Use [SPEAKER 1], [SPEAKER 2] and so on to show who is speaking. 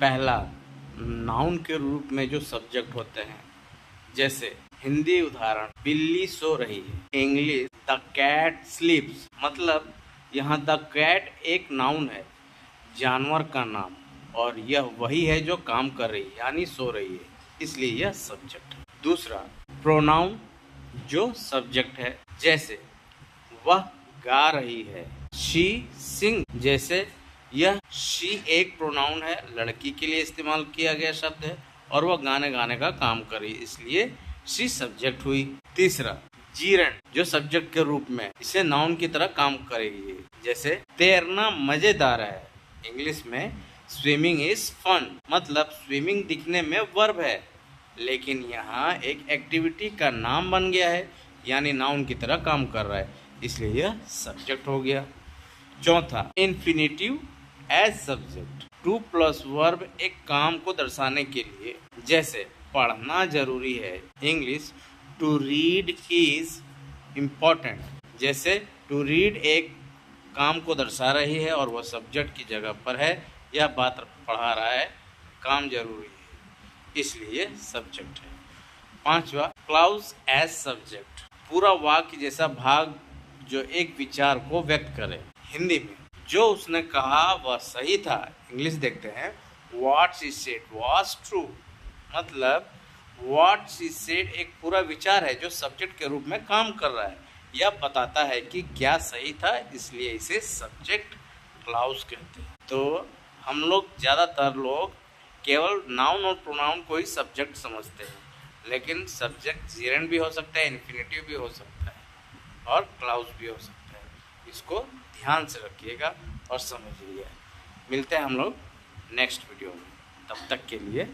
[SPEAKER 1] पहला नाउन के रूप में जो सब्जेक्ट होते हैं, जैसे हिंदी उदाहरण बिल्ली सो रही है, इंग्लिश द कैट स्लीप्स, मतलब यहाँ द कैट एक नाउन है, जानवर का नाम, और यह वही है जो काम कर रही है यानी सो रही है, इसलिए यह सब्जेक्ट है। दूसरा प्रोनाउन जो सब्जेक्ट है, जैसे वह गा रही है, शी सिंग, जैसे यह शी एक प्रोनाउन है, लड़की के लिए इस्तेमाल किया गया शब्द है और वह गाने का काम कर रही है, इसलिए शी सब्जेक्ट हुई। तीसरा जीरन जो सब्जेक्ट के रूप में इसे नाउन की तरह काम करेगी, जैसे तैरना मजेदार है, इंग्लिश में स्विमिंग इज फन, मतलब स्विमिंग दिखने में वर्ब है लेकिन यहाँ एक एक्टिविटी का नाम बन गया है यानी नाउन की तरह काम कर रहा है, इसलिए यह सब्जेक्ट हो गया। चौथा infinitive as subject, to plus verb एक काम को दर्शाने के लिए, जैसे पढ़ना जरूरी है, English to read is important, जैसे टू रीड एक काम को दर्शा रही है और वह सब्जेक्ट की जगह पर है, यह बात पढ़ा रहा है, काम जरूरी है, इसलिए सब्जेक्ट है। पांचवा क्लाउज एज सब्जेक्ट, पूरा वाक्य जैसा भाग जो एक विचार को व्यक्त करे, हिंदी में जो उसने कहा वह सही था, इंग्लिश देखते हैं what she said was true, मतलब व्हाट शी सेड एक पूरा विचार है जो सब्जेक्ट के रूप में काम कर रहा है, यह बताता है कि क्या सही था, इसलिए इसे सब्जेक्ट क्लाउज कहते हैं। तो हम लोग ज़्यादातर लोग केवल नाउन और प्रोनाउन को ही सब्जेक्ट समझते हैं, लेकिन सब्जेक्ट जीरेंड भी हो सकता है, इन्फिनेटिव भी हो सकता है और क्लाउज भी हो सकता है, इसको ध्यान से रखिएगा और समझिएगा। मिलते हैं हम लोग नेक्स्ट वीडियो में, तब तक के लिए